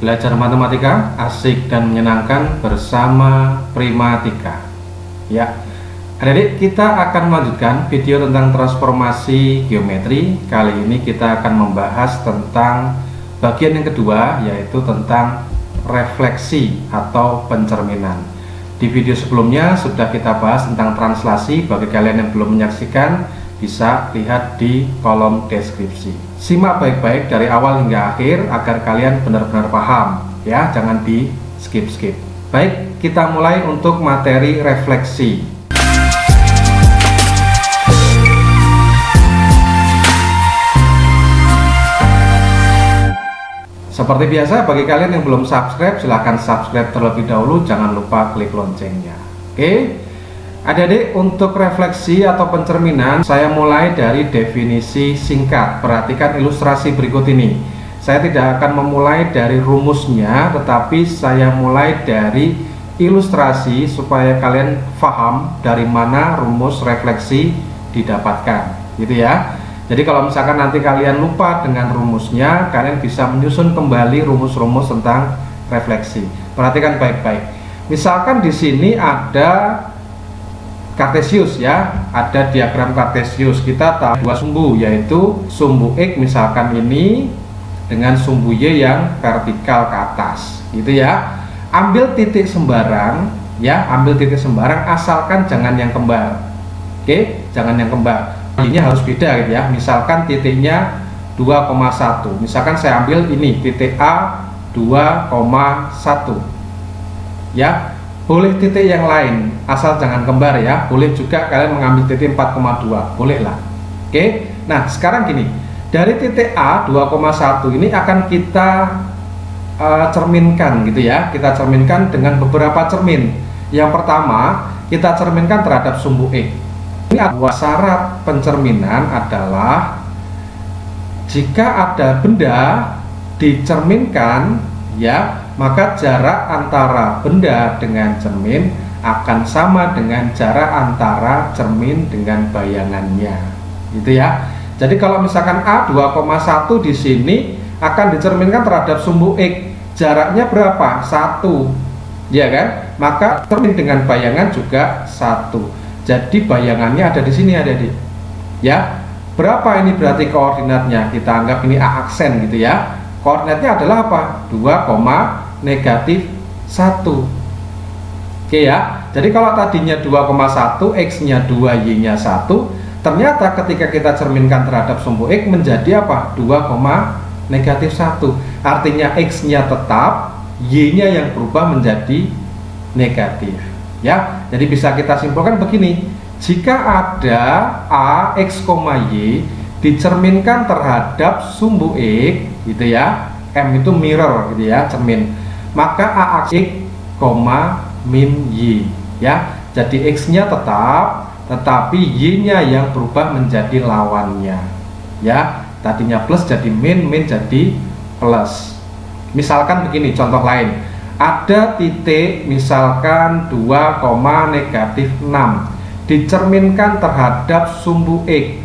Belajar matematika asik dan menyenangkan bersama Primatika. Ya, adik-adik, kita akan melanjutkan video tentang transformasi geometri. Kali ini kita akan membahas tentang bagian yang kedua, yaitu tentang refleksi atau pencerminan. Di video sebelumnya sudah kita bahas tentang translasi. Bagi kalian yang belum menyaksikan, bisa lihat di kolom deskripsi. Simak baik-baik dari awal hingga akhir agar kalian benar-benar paham, ya, jangan di skip-skip. Baik, kita mulai untuk materi refleksi. Seperti biasa, bagi kalian yang belum subscribe, silahkan subscribe terlebih dahulu, jangan lupa klik loncengnya. Oke? Adik-adik, untuk refleksi atau pencerminan, saya mulai dari definisi singkat. Perhatikan ilustrasi berikut ini. Saya tidak akan memulai dari rumusnya, tetapi saya mulai dari ilustrasi supaya kalian paham dari mana rumus refleksi didapatkan, gitu ya. Jadi kalau misalkan nanti kalian lupa dengan rumusnya, kalian bisa menyusun kembali rumus-rumus tentang refleksi. Perhatikan baik-baik. Misalkan di sini ada Kartesius, ya, ada diagram Kartesius. Kita tahu dua sumbu, yaitu sumbu X misalkan ini dengan sumbu Y yang vertikal ke atas, gitu ya. Ambil titik sembarang, ya, ambil titik sembarang asalkan jangan yang kembar. Oke, jangan yang kembar. Ini harus beda, gitu ya. Misalkan titiknya 2,1. Misalkan saya ambil ini titik A 2,1. Ya. Boleh titik yang lain, asal jangan kembar, ya. Boleh juga kalian mengambil titik 4,2, boleh lah. Oke. Nah, sekarang gini, dari titik A 2,1 ini akan kita cerminkan, gitu ya. Kita cerminkan dengan beberapa cermin. Yang pertama, kita cerminkan terhadap sumbu X. Ini adalah syarat pencerminan adalah jika ada benda dicerminkan, ya, maka jarak antara benda dengan cermin akan sama dengan jarak antara cermin dengan bayangannya, gitu ya. Jadi kalau misalkan A 2,1 di sini akan dicerminkan terhadap sumbu X, jaraknya berapa? 1, ya kan? Maka cermin dengan bayangan juga 1. Jadi bayangannya ada di sini, adik-adik. Ya, berapa ini berarti koordinatnya? Kita anggap ini A aksen, gitu ya. Koordinatnya adalah apa? 2,-1. Oke ya. Jadi kalau tadinya 2,1, X-nya 2, Y-nya 1, ternyata ketika kita cerminkan terhadap sumbu X menjadi apa? 2,-1. Artinya X-nya tetap, Y-nya yang berubah menjadi negatif. Ya. Jadi bisa kita simpulkan begini. Jika ada A, X, Y dicerminkan terhadap sumbu X, gitu ya, M itu mirror, gitu ya, cermin, maka A X, min Y, ya. Jadi X nya tetap, tetapi Y nya yang berubah menjadi lawannya, ya. Tadinya plus jadi min, min jadi plus. Misalkan begini, contoh lain, ada titik misalkan 2,-6 dicerminkan terhadap sumbu X,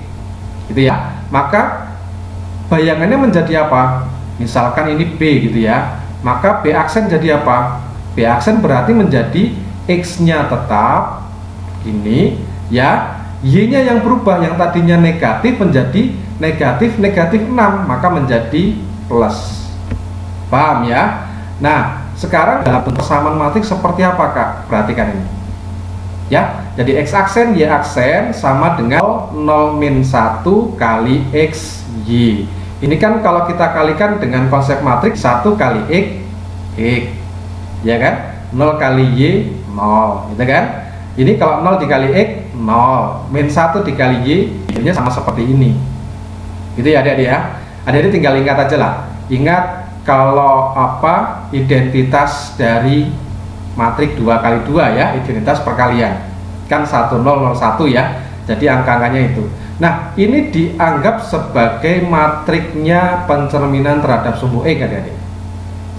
gitu ya, maka bayangannya menjadi apa? Misalkan ini B, gitu ya, maka B aksen jadi apa? B aksen berarti menjadi X nya tetap ini, ya, Y nya yang berubah, yang tadinya negatif menjadi negatif 6, maka menjadi plus. Paham ya? Nah, sekarang dalam persamaan matematik seperti apa, Kak? Perhatikan ini, ya. Jadi X aksen, Y aksen sama dengan 0-1 kali X, Y. Ini kan kalau kita kalikan dengan konsep matriks 1 kali X, ya kan? 0 kali Y, 0, gitu kan? Ini kalau 0 dikali X, 0, min 1 dikali Y, Y-nya sama seperti ini. Gitu ya, adik-adik ya. Adik-adik tinggal ingat aja lah. Ingat kalau apa identitas dari matriks 2 kali 2, ya, identitas perkalian. Kan 1001, ya. Jadi angka-angkanya itu. Nah, ini dianggap sebagai matriksnya pencerminan terhadap sumbu X, adik-adik.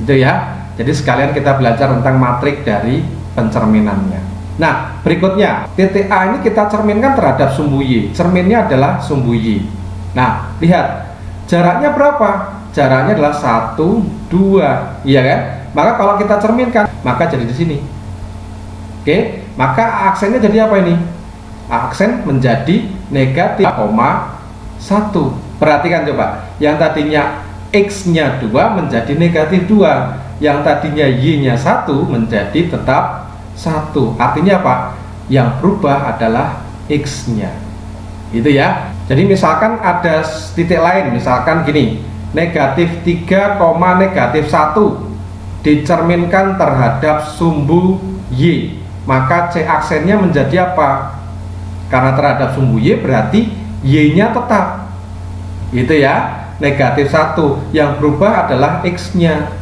Gitu ya. Jadi sekalian kita belajar tentang matriks dari pencerminannya. Nah, berikutnya, titik A ini kita cerminkan terhadap sumbu Y. Cerminnya adalah sumbu Y. Nah, lihat, jaraknya berapa? jaraknya adalah 1, 2, iya kan? Maka kalau kita cerminkan, maka jadi di sini. Oke, maka aksennya jadi apa ini? Aksen menjadi negatif 1. Perhatikan coba, yang tadinya X-nya 2 menjadi negatif 2, yang tadinya Y-nya 1 menjadi tetap 1. Artinya apa? Yang berubah adalah X-nya. Gitu ya. Jadi misalkan ada titik lain, misalkan gini, negatif 3, negatif 1 dicerminkan terhadap sumbu Y, maka C aksennya menjadi apa? Karena terhadap sumbu Y berarti Y-nya tetap. Gitu ya. Negatif 1, yang berubah adalah X-nya.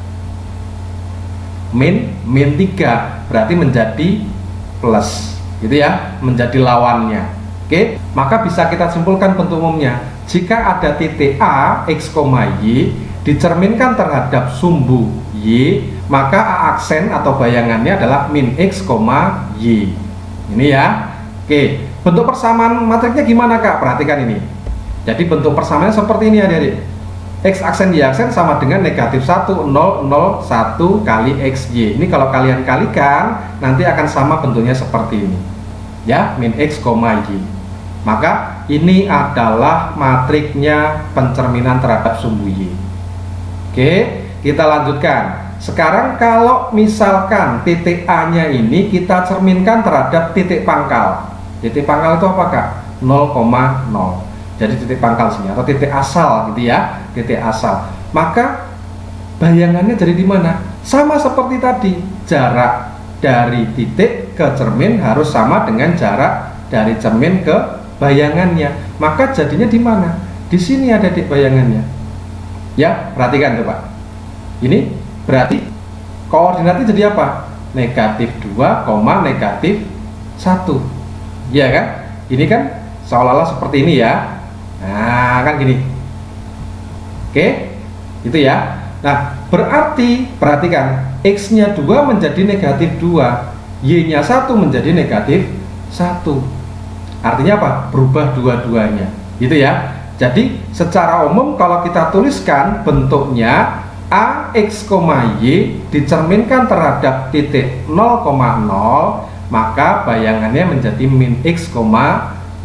Min 3 berarti menjadi plus. Gitu ya, menjadi lawannya. Oke, maka bisa kita simpulkan bentuk umumnya. Jika ada titik A, X, Y dicerminkan terhadap sumbu Y, maka A aksen atau bayangannya adalah min X, Y. Ini ya. Oke, bentuk persamaan matriknya gimana Kak? Perhatikan ini. Jadi bentuk persamaannya seperti ini adik-adik. X aksen Y aksen sama dengan negatif 1, 0, 0, 1 kali XY. Ini kalau kalian kalikan nanti akan sama bentuknya seperti ini. Ya, min X, Y. Maka ini adalah matriknya pencerminan terhadap sumbu Y. Oke, kita lanjutkan. Sekarang kalau misalkan titik A-nya ini kita cerminkan terhadap titik pangkal. Titik pangkal itu apa Kak? 0,0. Jadi titik pangkal sini atau titik asal gitu ya, titik asal. Maka bayangannya jadi di mana? Sama seperti tadi, jarak dari titik ke cermin harus sama dengan jarak dari cermin ke bayangannya. Maka jadinya di mana? Di sini ada titik bayangannya. Ya, perhatikan coba. Ini berarti koordinatnya jadi apa? Negatif 2, negatif 1. Iya kan? Ini kan seolah-olah seperti ini ya. Nah, kan gini. Oke, itu ya. Nah, berarti perhatikan, X-nya 2 menjadi negatif 2, Y-nya 1 menjadi negatif 1. Artinya apa? Berubah dua-duanya. Gitu ya. Jadi, secara umum kalau kita tuliskan bentuknya A, X, Y dicerminkan terhadap titik 0,0, maka bayangannya menjadi min X,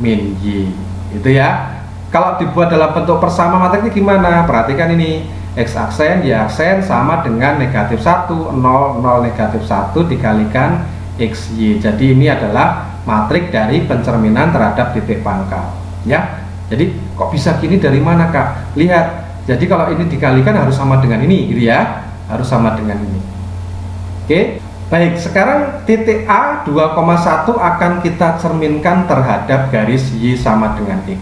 min Y. Itu ya. Kalau dibuat dalam bentuk persamaan matriknya gimana? Perhatikan ini, X aksen, Y aksen sama dengan negatif 1, 0, 0, negatif 1 dikalikan XY. Jadi ini adalah matrik dari pencerminan terhadap titik pangkal. Ya, jadi kok bisa gini dari mana Kak? Lihat, jadi kalau ini dikalikan harus sama dengan ini, gitu ya. Harus sama dengan ini. Oke, baik, sekarang titik A 2,1 akan kita cerminkan terhadap garis Y sama dengan X.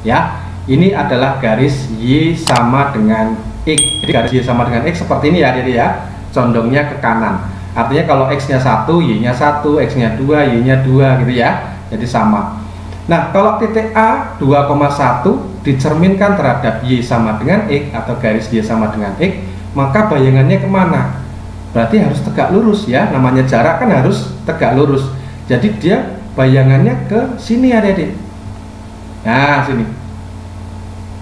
Ya, ini adalah garis Y sama dengan X. Jadi garis Y sama dengan X seperti ini ya, jadi ya, condongnya ke kanan. Artinya kalau X-nya 1, Y-nya 1, X-nya 2, Y-nya 2 gitu ya. Jadi sama. Nah, kalau titik A 2,1 dicerminkan terhadap Y sama dengan X atau garis Y sama dengan X, maka bayangannya kemana? Berarti harus tegak lurus ya, namanya jarak kan harus tegak lurus. Jadi dia bayangannya ke sini adik-adik. Nah, sini.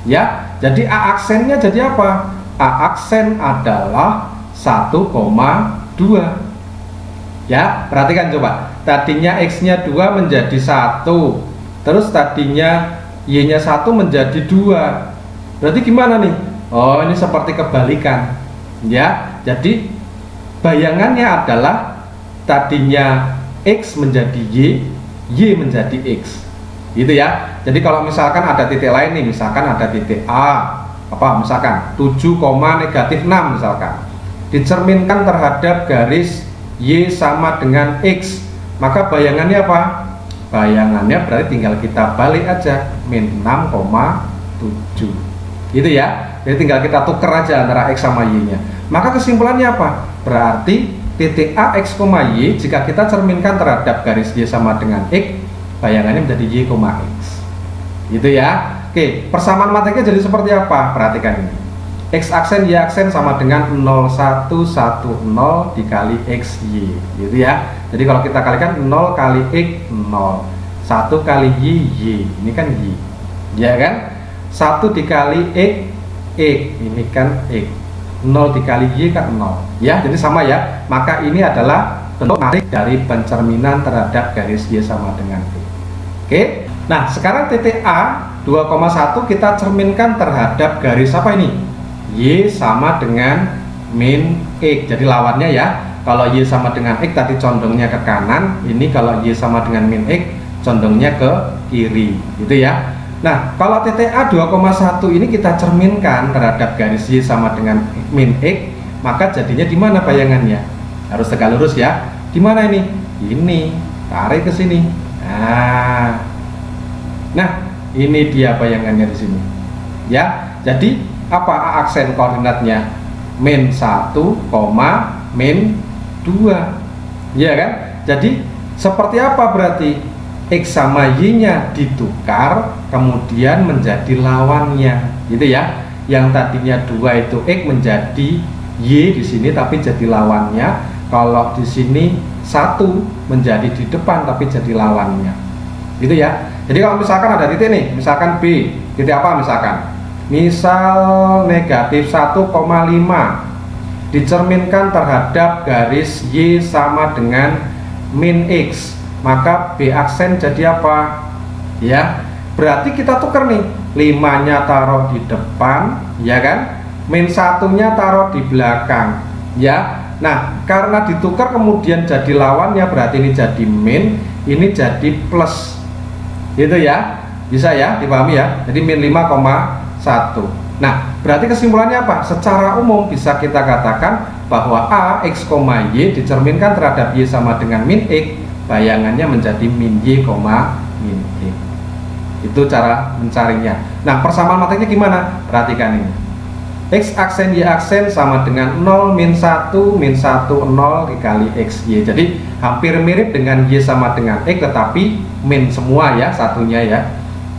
Ya, jadi A aksennya jadi apa? A aksen adalah 1,2. Ya, perhatikan coba. Tadinya X-nya 2 menjadi 1. Terus tadinya Y-nya 1 menjadi 2. Berarti gimana nih? Oh, ini seperti kebalikan. Ya, jadi bayangannya adalah tadinya X menjadi Y, Y menjadi X. Gitu ya. Jadi kalau misalkan ada titik lain nih, misalkan ada titik A, misalkan 7, negatif 6 misalkan, dicerminkan terhadap garis Y sama dengan X, maka bayangannya apa? Bayangannya berarti tinggal kita balik aja, min 6,7. Gitu ya. Jadi tinggal kita tuker aja antara X sama Y nya. Maka kesimpulannya apa? Berarti titik A, X, Y jika kita cerminkan terhadap garis Y sama dengan X, bayangannya menjadi Y, X. Gitu ya. Oke, persamaan matriknya jadi seperti apa? Perhatikan ini. X aksen, Y aksen sama dengan 0,110 dikali XY. Gitu ya. Jadi kalau kita kalikan 0 kali X, 0. 1 kali Y, Y. Ini kan Y. Ya kan? 1 dikali X, X, ini kan X. 0 dikali Y kan 0. Ya, jadi sama ya. Maka ini adalah bentuk matrik dari pencerminan terhadap garis Y sama dengan X. Oke. Nah, sekarang titik A 2,1 kita cerminkan terhadap garis apa ini? Y sama dengan min X. Jadi lawannya ya. Kalau Y sama dengan X tadi condongnya ke kanan, ini kalau Y sama dengan min X condongnya ke kiri, gitu ya. Nah, kalau titik A 2,1 ini kita cerminkan terhadap garis Y sama dengan min X, maka jadinya di mana bayangannya? Harus tegak lurus ya. Di mana ini? Ini, tarik ke sini. Nah, ini dia bayangannya di sini. Ya, jadi apa aksen koordinatnya? Min 1, min 2. Ya kan? Jadi seperti apa berarti? X sama Y-nya ditukar, kemudian menjadi lawannya, gitu ya. Yang tadinya 2 itu X menjadi Y di sini, tapi jadi lawannya. Kalau di sini 1 menjadi di depan, tapi jadi lawannya, gitu ya. Jadi kalau misalkan ada titik nih, misalkan B, titik apa misalkan? Misal negatif 1,5 dicerminkan terhadap garis Y sama dengan min X, maka B aksen jadi apa? Ya, berarti kita tukar nih, 5-nya taruh di depan, ya kan? Min 1-nya taruh di belakang, ya. Nah, karena ditukar kemudian jadi lawannya, berarti ini jadi min, ini jadi plus, gitu ya. Bisa ya, dipahami ya. Jadi min 5,1. Nah, berarti kesimpulannya apa? Secara umum bisa kita katakan bahwa A, X, Y dicerminkan terhadap Y sama dengan min X, bayangannya menjadi min Y, min X. Itu cara mencarinya. Nah, persamaan matriknya gimana? Perhatikan ini. X aksen Y aksen sama dengan 0 min 1 min 1 0 dikali X Y. Jadi hampir mirip dengan Y sama dengan X, tetapi min semua ya, satunya ya.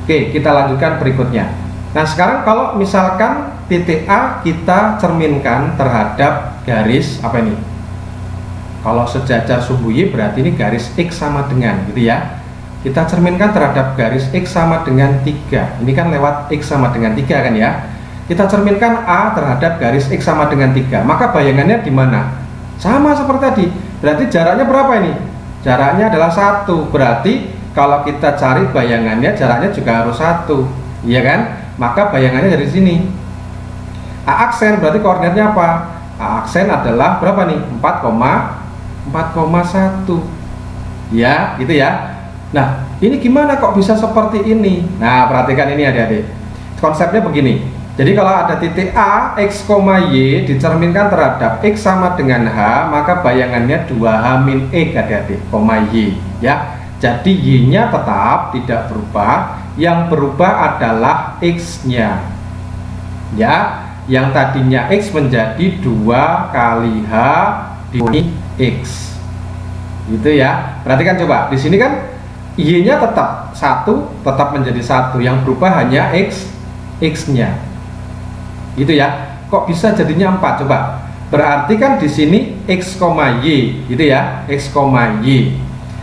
Oke, kita lanjutkan berikutnya. Nah, sekarang kalau misalkan titik A kita cerminkan terhadap garis apa ini? Kalau sejajar sumbu Y berarti ini garis X sama dengan, gitu ya. Kita cerminkan terhadap garis X sama dengan 3. Ini kan lewat X sama dengan 3 kan ya. Kita cerminkan A terhadap garis X sama dengan 3. Maka bayangannya di mana? Sama seperti tadi. Berarti jaraknya berapa ini? Jaraknya adalah 1. Berarti kalau kita cari bayangannya jaraknya juga harus 1. Iya kan? Maka bayangannya dari sini. A aksen berarti koordinatnya apa? A aksen adalah berapa nih? 4,1. Ya, gitu ya. Nah, ini gimana kok bisa seperti ini? Nah, perhatikan ini adik-adik. Konsepnya begini. Jadi kalau ada titik A, X, Y dicerminkan terhadap X sama dengan H, maka bayangannya 2H min X adik-adik, Y. Ya, jadi Y-nya tetap tidak berubah. Yang berubah adalah X-nya. Ya, yang tadinya X menjadi 2 kali H dikurangi X. Gitu ya. Perhatikan coba, di sini kan Y-nya tetap 1, tetap menjadi 1. Yang berubah hanya X-nya. Gitu ya. Kok bisa jadinya 4? Coba. Berarti kan di sini X, Y, gitu ya. X, Y.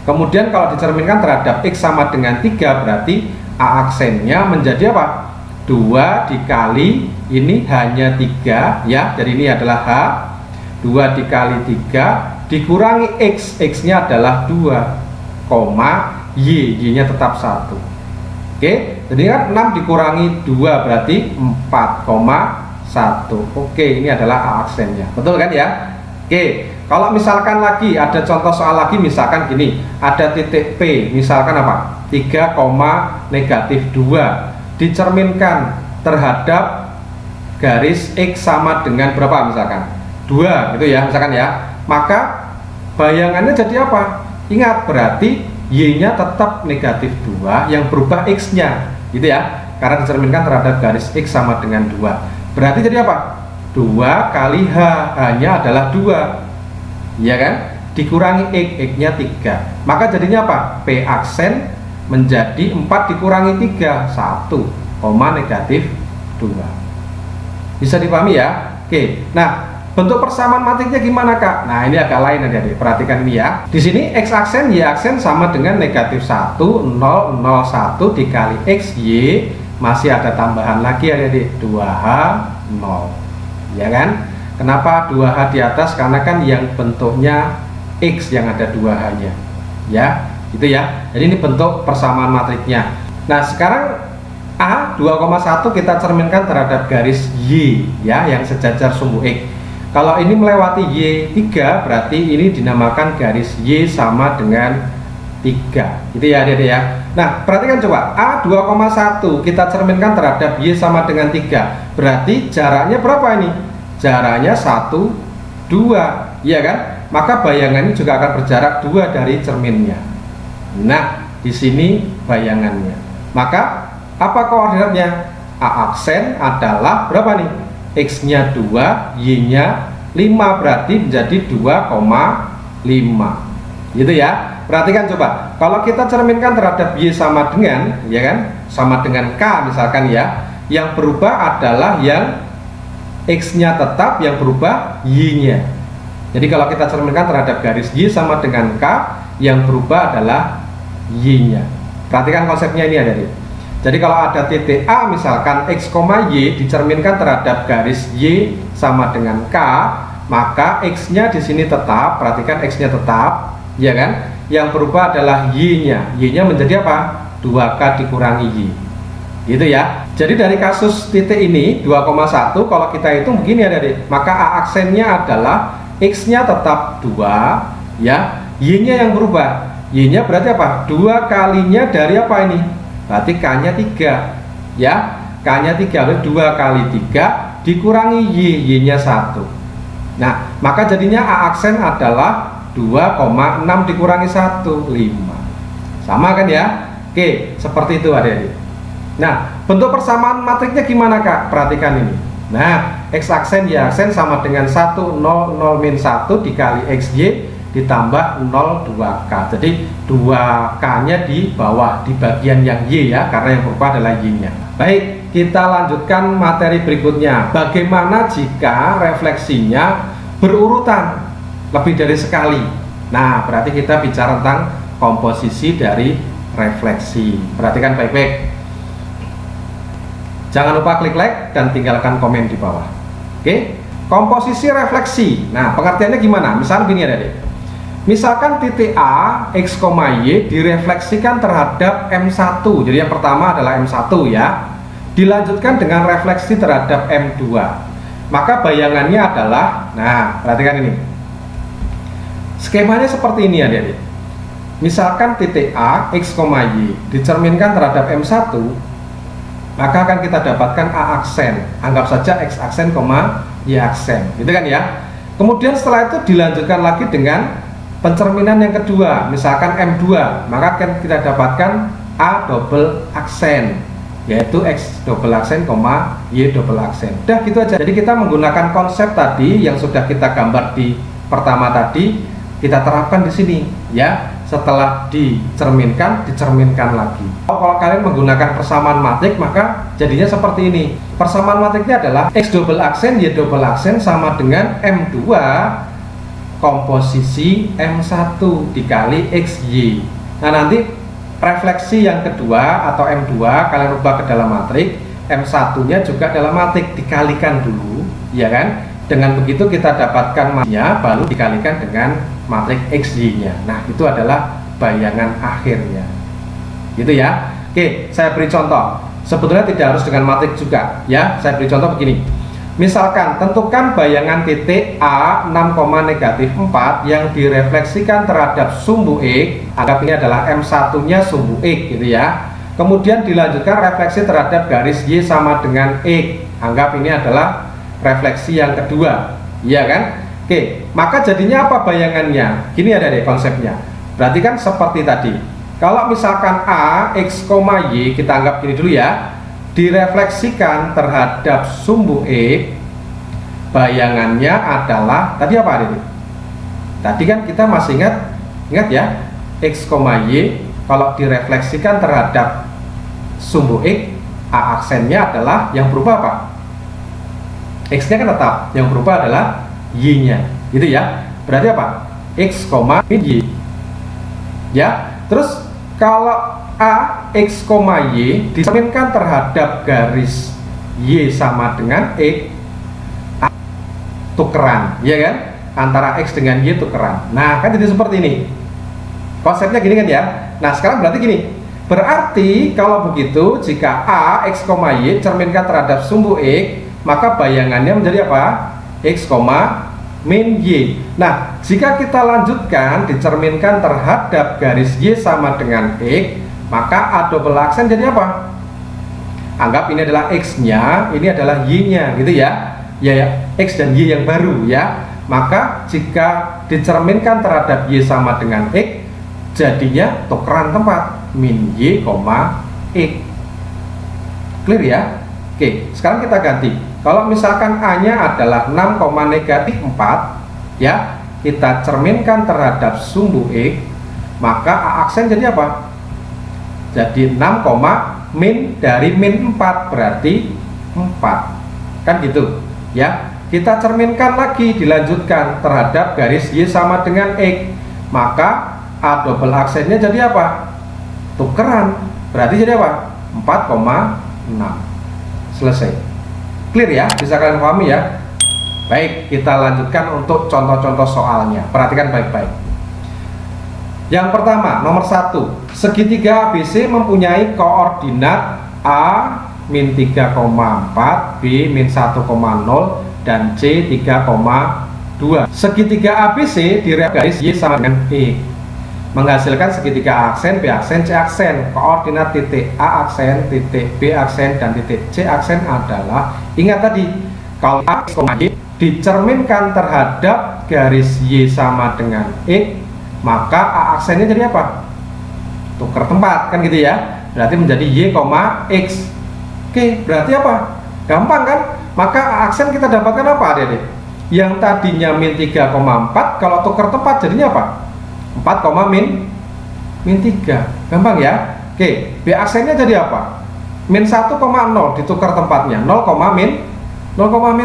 Kemudian kalau dicerminkan terhadap X sama dengan 3, berarti A aksennya menjadi apa? 2 dikali ini hanya 3 ya. Jadi ini adalah H. 2 dikali 3 dikurangi X. X-nya adalah 2, Y. Y-nya tetap 1. Oke, jadi kan 6 dikurangi 2 berarti 4,1. Oke, ini adalah A aksennya. Betul kan ya? Oke, kalau misalkan lagi ada contoh soal lagi, misalkan gini, ada titik P, misalkan apa? 3, negatif 2 dicerminkan terhadap garis X sama dengan berapa misalkan? 2 gitu ya, misalkan ya. Maka bayangannya jadi apa? Ingat, berarti Y-nya tetap negatif 2, yang berubah X-nya, gitu ya, karena dicerminkan terhadap garis X sama dengan 2. Berarti jadi apa? 2 kali H, H-nya adalah 2, ya kan? Dikurangi X, X-nya 3. Maka jadinya apa? P aksen menjadi 4 dikurangi 3, 1, negatif 2. Bisa dipahami ya? Oke, nah bentuk persamaan matriknya gimana kak? Nah ini agak lain adik-adik, perhatikan ini ya. Di sini X aksen, Y aksen sama dengan negatif 1, 0, 0, 1 dikali X, Y. Masih ada tambahan lagi adik-adik, 2H 0, ya kan? Kenapa 2H di atas? Karena kan yang bentuknya X yang ada 2H-nya, ya, gitu ya. Jadi ini bentuk persamaan matriknya. Nah, sekarang A 2,1 kita cerminkan terhadap garis Y, ya, yang sejajar sumbu X. Kalau ini melewati Y3, berarti ini dinamakan garis Y sama dengan 3, gitu ya adik-adik ya. Nah, perhatikan coba, A 2,1 kita cerminkan terhadap Y sama dengan 3, berarti jaraknya berapa ini? Jaraknya 1, 2, iya kan? Maka bayangannya juga akan berjarak 2 dari cerminnya. Nah, di sini bayangannya. Maka apa koordinatnya? A aksen adalah berapa nih? X-nya 2, Y-nya 5, berarti menjadi 2,5, gitu ya. Perhatikan coba, kalau kita cerminkan terhadap Y sama dengan, ya kan, sama dengan K misalkan ya, yang berubah adalah yang X-nya tetap, yang berubah Y-nya. Jadi kalau kita cerminkan terhadap garis Y sama dengan K, yang berubah adalah Y-nya. Perhatikan konsepnya ini adik-adik. Jadi kalau ada titik A misalkan X, Y dicerminkan terhadap garis Y sama dengan K, maka X-nya di sini tetap, perhatikan X-nya tetap, ya kan? Yang berubah adalah Y-nya. Y-nya menjadi apa? 2K dikurangi Y. Gitu ya. Jadi dari kasus titik ini 2,1 kalau kita hitung begini adik-adik, maka A aksennya adalah X-nya tetap 2, ya. Y-nya yang berubah. Y-nya berarti apa? 2 kalinya dari apa ini? Berarti K-nya 3. Ya. K-nya 3, berarti 2 kali 3 dikurangi Y, Y-nya 1. Nah, maka jadinya A aksen adalah 2,6 dikurangi 1, 5. Sama kan ya? Oke, seperti itu adik-adik. Nah, bentuk persamaan matriknya gimana Kak? Perhatikan ini. Nah, X aksen Y aksen sama dengan 1, 0, 0, min 1 dikali XY ditambah 0, 2K. Jadi 2K-nya di bawah, di bagian yang Y ya, karena yang berubah adalah Y-nya. Baik, kita lanjutkan materi berikutnya. Bagaimana jika refleksinya berurutan lebih dari sekali? Nah, berarti kita bicara tentang komposisi dari refleksi. Perhatikan baik-baik. Jangan lupa klik like dan tinggalkan komen di bawah. Oke, komposisi refleksi. Nah, pengertiannya gimana? Misalnya gini adik. Misalkan titik A, X, Y direfleksikan terhadap M1. Jadi yang pertama adalah M1 ya. Dilanjutkan dengan refleksi terhadap M2. Maka bayangannya adalah, nah, perhatikan ini. Skemanya seperti ini adik-adik. Misalkan titik A, X, Y dicerminkan terhadap M1, maka akan kita dapatkan A aksen. Anggap saja X aksen, Y aksen, gitu kan ya. Kemudian setelah itu dilanjutkan lagi dengan pencerminan yang kedua, misalkan M2, maka akan kita dapatkan A double aksen, yaitu X double aksen, Y double aksen. Udah gitu aja. Jadi kita menggunakan konsep tadi yang sudah kita gambar di pertama tadi, kita terapkan di sini ya. Setelah dicerminkan lagi. Kalau kalian menggunakan persamaan matrik, maka jadinya seperti ini. Persamaan matriknya adalah X double aksen, Y double aksen sama dengan M2 komposisi M1 dikali XY. Nah, nanti refleksi yang kedua atau M2 kalian ubah ke dalam matrik, M1 nya juga dalam matrik, dikalikan dulu, ya kan? Dengan begitu kita dapatkan matriknya, baru dikalikan dengan matrik XY nya. Nah, itu adalah bayangan akhirnya, gitu ya. Oke, saya beri contoh. Sebetulnya tidak harus dengan matrik juga ya. Saya beri contoh begini. Misalkan tentukan bayangan titik A 6,-4 yang direfleksikan terhadap sumbu X. Anggap ini adalah M1 nya sumbu X, gitu ya. Kemudian dilanjutkan refleksi terhadap garis Y sama dengan X. Anggap ini adalah refleksi yang kedua, iya kan? Oke, maka jadinya apa bayangannya? Gini ada deh konsepnya. Berarti kan seperti tadi. Kalau misalkan A, X, Y, kita anggap gini dulu ya, direfleksikan terhadap sumbu X, bayangannya adalah tadi apa ini? Tadi kan kita masih ingat ya, X, Y kalau direfleksikan terhadap sumbu X, A aksennya adalah yang berubah apa? X-nya kan tetap, yang berubah adalah Y-nya, gitu ya. Berarti apa? X, Y. Ya, terus kalau A, X, Y dicerminkan terhadap garis Y sama dengan X, tukeran, ya kan? Antara X dengan Y tukeran. Nah, kan jadi seperti ini. Konsepnya gini kan ya. Nah, sekarang berarti gini. Berarti kalau begitu, jika A, X, Y cerminkan terhadap sumbu X, maka bayangannya menjadi apa? X, min Y. Nah, jika kita lanjutkan dicerminkan terhadap garis Y sama dengan X, maka A double aksen jadi apa? Anggap ini adalah X-nya, ini adalah Y-nya, gitu ya. Ya, X dan Y yang baru ya. Maka jika dicerminkan terhadap Y sama dengan X, jadinya tukeran tempat min Y, X. Clear ya? Oke, sekarang kita ganti. Kalau misalkan A-nya adalah 6,-4 ya, kita cerminkan terhadap sumbu X, maka A aksen jadi apa? Jadi 6, min dari min 4 berarti 4. Kan gitu ya. Kita cerminkan lagi, dilanjutkan terhadap garis Y sama dengan X, maka A double aksennya jadi apa? Tukeran, berarti jadi apa? 4,6. Selesai. Clear ya? Bisa kalian pahami ya? Baik, kita lanjutkan untuk contoh-contoh soalnya. Perhatikan baik-baik. Yang pertama, nomor 1. Segitiga ABC mempunyai koordinat A min 3,4, B min 1,0, dan C 3,2. Segitiga ABC diregaris Y sama dengan E, menghasilkan segitiga aksen, B aksen, C aksen. Koordinat titik A aksen, titik B aksen, dan titik C aksen adalah, ingat tadi, kalau A, Y dicerminkan terhadap garis Y sama dengan X, maka A aksennya jadi apa? Tuker tempat, kan gitu ya. Berarti menjadi Y, X. Oke, berarti apa? Gampang kan? Maka A aksen kita dapatkan apa, adik-adik? Yang tadinya min 3,4, kalau tuker tempat jadinya apa? 4, min 3. Gampang ya? Oke, B aksennya jadi apa? Min 1,0 ditukar tempatnya 0, min 1.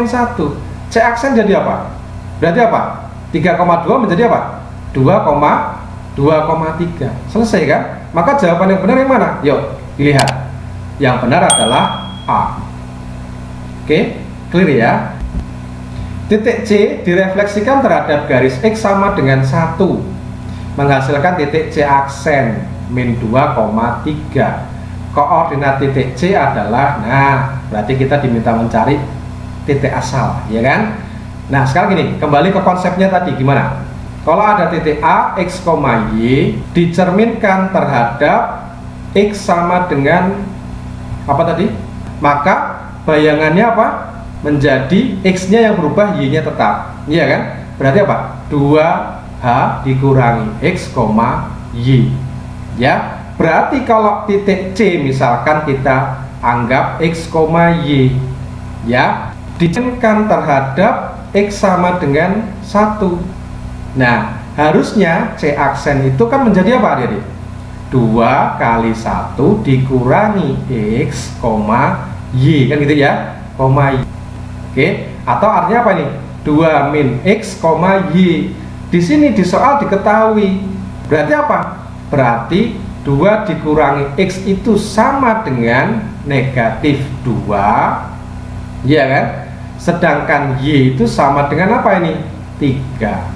C aksen jadi apa? Berarti apa? 3,2 menjadi apa? 2,3. Selesai kan? Maka jawaban yang benar yang mana? Yuk, dilihat. Yang benar adalah A. Oke, clear ya? Titik C direfleksikan terhadap garis X sama dengan 1, menghasilkan titik C aksen min 2,3. Koordinat titik C adalah, nah, berarti kita diminta mencari titik asal, ya kan? Nah, sekarang gini, kembali ke konsepnya tadi, gimana? Kalau ada titik A, X, Y dicerminkan terhadap X sama dengan apa tadi? Maka bayangannya apa? Menjadi X-nya yang berubah, Y-nya tetap, iya kan? Berarti apa? 2H dikurangi X, Y. Ya, berarti kalau titik C misalkan kita anggap X, Y, ya, dicerminkan terhadap X sama dengan 1. Nah, harusnya C aksen itu kan menjadi apa, adik-adik? 2 kali 1 dikurangi X, Y, kan gitu ya? Y. Oke, atau artinya apa nih? 2 min X, Y. Di sini di soal diketahui. Berarti apa? Berarti 2 dikurangi X itu sama dengan negatif 2, ya kan? Sedangkan Y itu sama dengan apa ini? 3.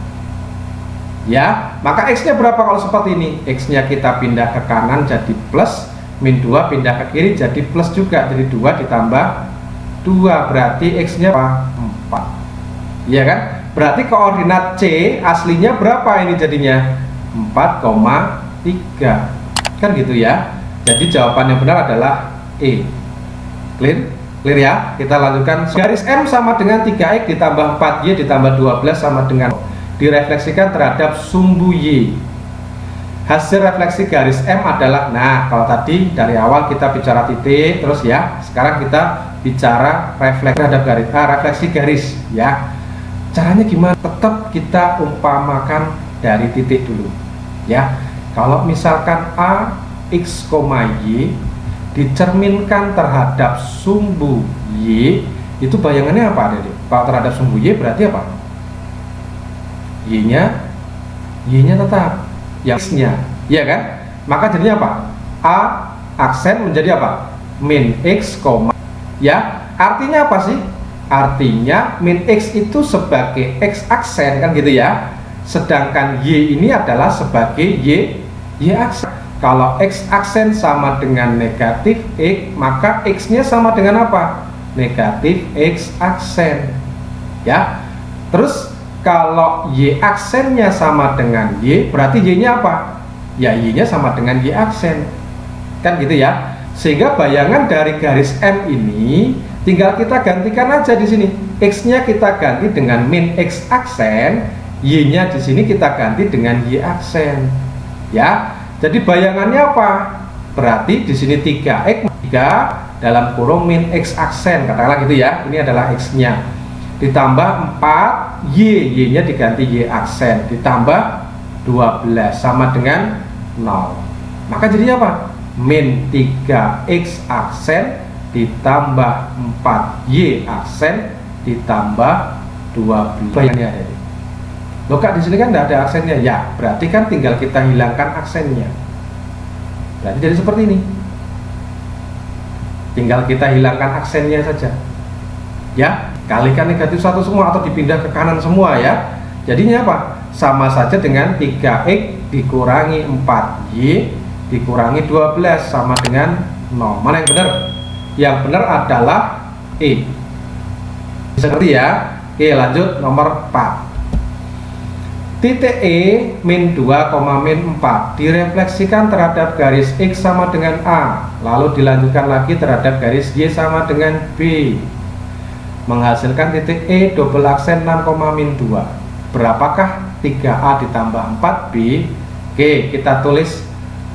Ya, maka X-nya berapa kalau seperti ini? X-nya kita pindah ke kanan jadi plus, min 2 pindah ke kiri jadi plus juga, jadi 2 ditambah 2, berarti X-nya 4. Iya kan? Berarti koordinat C aslinya berapa ini jadinya? 4,3. Kan gitu ya. Jadi jawaban yang benar adalah E. Clear? Clear ya? Kita lanjutkan. Garis M sama dengan 3X ditambah 4Y ditambah 12 sama dengan direfleksikan terhadap sumbu Y. Hasil refleksi garis M adalah, nah, kalau tadi dari awal kita bicara titik terus ya, sekarang kita bicara refleksi terhadap garis, refleksi garis ya. Caranya gimana? Tetap kita umpamakan dari titik dulu ya. Kalau misalkan A, X, Y dicerminkan terhadap sumbu Y, itu bayangannya apa, adik? Kalau terhadap sumbu Y berarti apa? Y-nya tetap, yang X-nya, ya kan? Maka jadinya apa? A aksen menjadi apa? Min X, ya. Artinya apa sih? Artinya min X itu sebagai X aksen kan gitu ya. Sedangkan Y ini adalah sebagai Y aksen. Kalau X aksen sama dengan negatif X, maka X-nya sama dengan apa? Negatif X aksen. Ya. Terus kalau Y aksennya sama dengan Y, berarti Y-nya apa? Ya Y-nya sama dengan Y aksen. Kan gitu ya. Sehingga bayangan dari garis M ini tinggal kita gantikan aja di sini. X-nya kita ganti dengan min X aksen, Y-nya di sini kita ganti dengan Y aksen. Ya. Jadi bayangannya apa? Berarti di sini 3X 3 dalam kurung min X aksen, katakanlah gitu ya. Ini adalah X-nya. Ditambah 4 Y-nya diganti Y aksen, ditambah 12 sama dengan 0. Maka jadinya apa? Min 3X aksen ditambah 4Y aksen ditambah 12. Bayangannya ada. Loh Kak, di sini kan tidak ada aksennya. Ya, berarti kan tinggal kita hilangkan aksennya. Berarti jadi seperti ini. Tinggal kita hilangkan aksennya saja. Ya, kalikan negatif 1 semua atau dipindah ke kanan semua ya. Jadinya apa? Sama saja dengan 3X dikurangi 4Y dikurangi 12 sama dengan 0. Mana yang benar? Yang benar adalah E. Bisa ngerti ya? Oke, lanjut nomor 4. Titik E min 2, min 4 direfleksikan terhadap garis X sama dengan A, lalu dilanjutkan lagi terhadap garis Y sama dengan B, menghasilkan titik E double aksen 6, min 2. Berapakah 3A ditambah 4B? Oke, kita tulis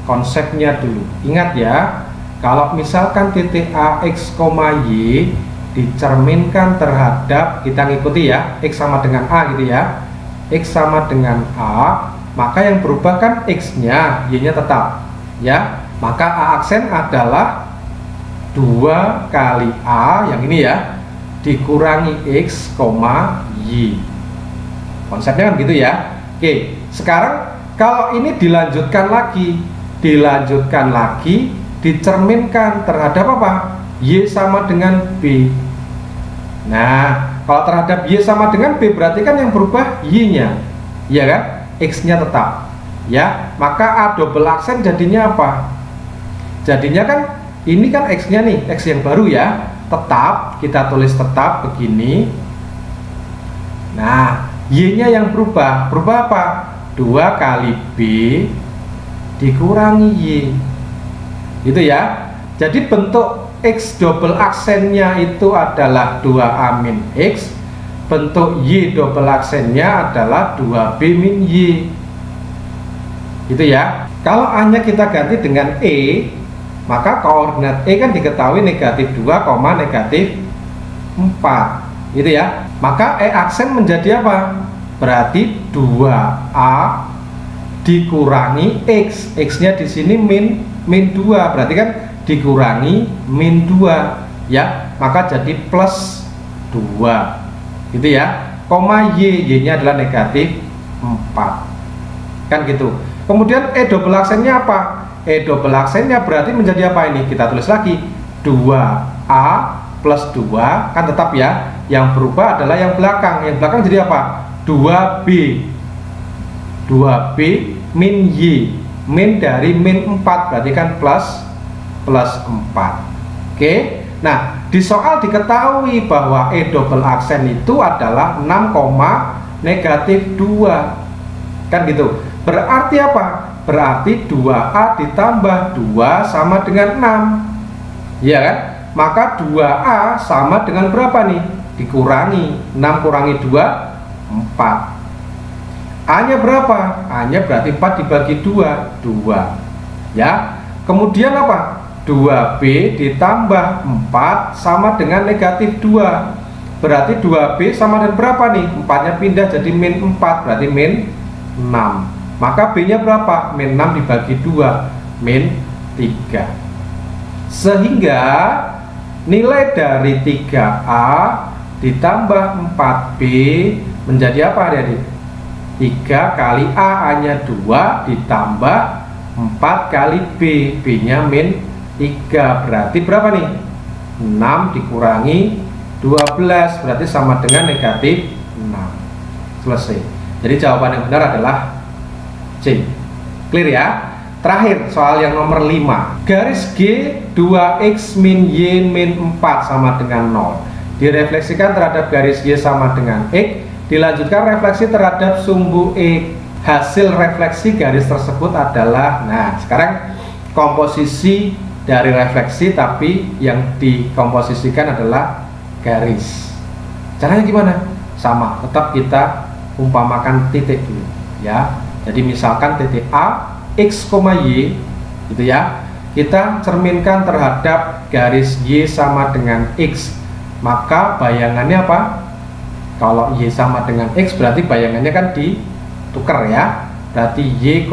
konsepnya dulu. Ingat ya, kalau misalkan titik A, X, Y dicerminkan terhadap, kita ngikuti ya, X sama dengan A gitu ya, X sama dengan A, maka yang berubah kan X-nya, Y-nya tetap ya. Maka A aksen adalah 2 kali A yang ini ya, dikurangi X, Y. Konsepnya kan gitu ya. Oke, sekarang kalau ini dilanjutkan lagi, dicerminkan terhadap apa? Y sama dengan B. Nah, kalau terhadap Y sama dengan B berarti kan yang berubah Y-nya, ya kan? X-nya tetap, ya. Maka A double aksen jadinya apa? Jadinya kan ini kan X-nya nih, X yang baru ya, tetap, kita tulis tetap begini. Nah, Y-nya yang berubah apa? 2 kali B dikurangi Y, gitu ya. Jadi bentuk X double aksennya itu adalah 2A min X, bentuk Y double aksennya adalah 2B min Y, gitu ya. Kalau A nya kita ganti dengan E, maka koordinat E kan diketahui negatif 2, negatif 4, gitu ya. Maka E aksen menjadi apa? Berarti 2A dikurangi X, X-nya di sini min 2, berarti kan dikurangi min 2 ya, maka jadi plus 2 gitu ya, koma Y-nya adalah negatif 4 kan gitu. Kemudian E double aksennya apa? E double aksennya berarti menjadi apa ini? Kita tulis lagi 2A plus 2 kan tetap ya, yang berubah adalah yang belakang jadi apa? 2B min Y, min dari min 4 berarti kan plus 4. Oke. Nah, di soal diketahui bahwa E double aksen itu adalah 6, negatif 2. Kan gitu. Berarti apa? Berarti 2A ditambah 2 sama dengan 6. Iya kan? Maka 2A sama dengan berapa nih? Dikurangi 6 kurangi 2, 4. A-nya berapa? A-nya berarti 4 dibagi 2, 2. Ya. Kemudian apa? 2B ditambah 4 sama dengan negatif 2. Berarti 2B sama dengan berapa nih? 4-nya pindah jadi min 4, berarti min 6. Maka B-nya berapa? Min 6 dibagi 2, min 3. Sehingga nilai dari 3A ditambah 4B menjadi apa adik-adik? 3 kali A, A-nya 2 ditambah 4 kali B, B-nya min 3, berarti berapa nih? 6 dikurangi 12 berarti sama dengan negatif 6. Selesai. Jadi jawaban yang benar adalah C. Clear ya? Terakhir soal yang nomor 5. Garis G 2x min y min 4 sama dengan 0. Direfleksikan terhadap garis Y sama dengan X. Dilanjutkan refleksi terhadap sumbu X. Hasil refleksi garis tersebut adalah, nah sekarang komposisi dari refleksi, tapi yang dikomposisikan adalah garis. Caranya gimana? Sama, tetap kita umpamakan titik dulu ya. Jadi misalkan titik A x, y gitu ya, kita cerminkan terhadap garis Y sama dengan X, maka bayangannya apa? Kalau Y sama dengan X berarti bayangannya kan ditukar ya, berarti Y,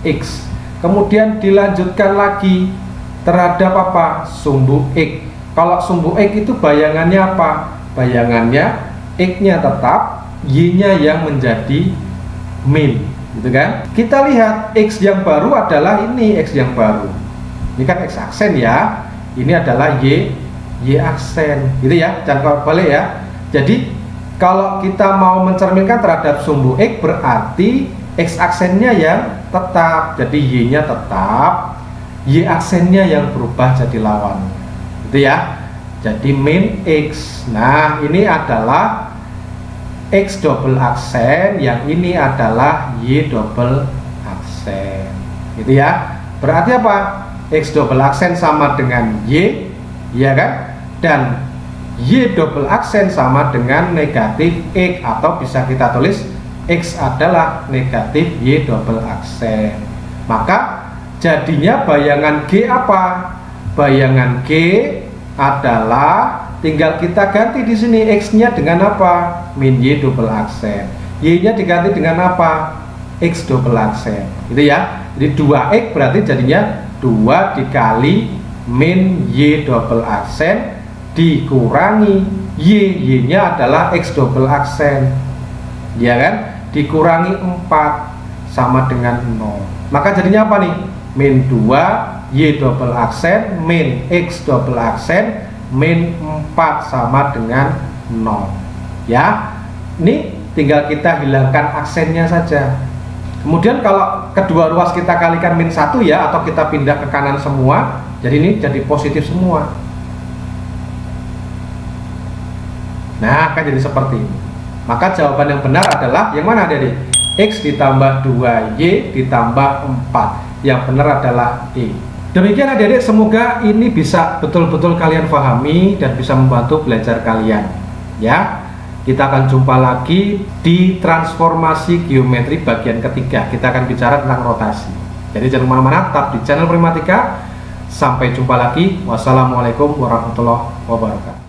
X. Kemudian dilanjutkan lagi terhadap apa? Sumbu X. Kalau sumbu X itu bayangannya apa? Bayangannya X nya tetap, Y nya yang menjadi min, gitu kan? Kita lihat X yang baru adalah ini, X yang baru ini kan X aksen ya, ini adalah Y aksen, gitu ya, jangan balik ya. Jadi kalau kita mau mencerminkan terhadap sumbu X berarti X aksennya yang tetap, jadi Y nya tetap, Y aksennya yang berubah jadi lawan, gitu ya. Jadi min X. Nah ini adalah X double aksen, yang ini adalah Y double aksen, gitu ya. Berarti apa? X double aksen sama dengan Y, ya kan? Dan Y double aksen sama dengan negatif X, atau bisa kita tulis X adalah negatif Y double aksen. Maka jadinya bayangan G apa? Bayangan G adalah, tinggal kita ganti di sini X-nya dengan apa? Min Y double aksen. Y-nya diganti dengan apa? X double aksen. Gitu ya. Jadi 2X berarti jadinya 2 dikali min Y double aksen dikurangi Y. Y-nya adalah X double aksen. Ya kan? Dikurangi 4 sama dengan 0. Maka jadinya apa nih? Min 2 Y double aksen min X double aksen min 4 sama dengan 0 ya. Ini tinggal kita hilangkan aksennya saja. Kemudian kalau kedua ruas kita kalikan min 1 ya, atau kita pindah ke kanan semua, jadi ini jadi positif semua. Nah kan jadi seperti ini. Maka jawaban yang benar adalah yang mana adik-adik? X ditambah 2Y ditambah 4. Yang benar adalah E. Demikian adik-adik, semoga ini bisa betul-betul kalian pahami dan bisa membantu belajar kalian ya. Kita akan jumpa lagi di transformasi geometri bagian ketiga. Kita akan bicara tentang rotasi. Jadi jangan kemana-mana, tetap di channel Primatika. Sampai jumpa lagi. Wassalamualaikum warahmatullahi wabarakatuh.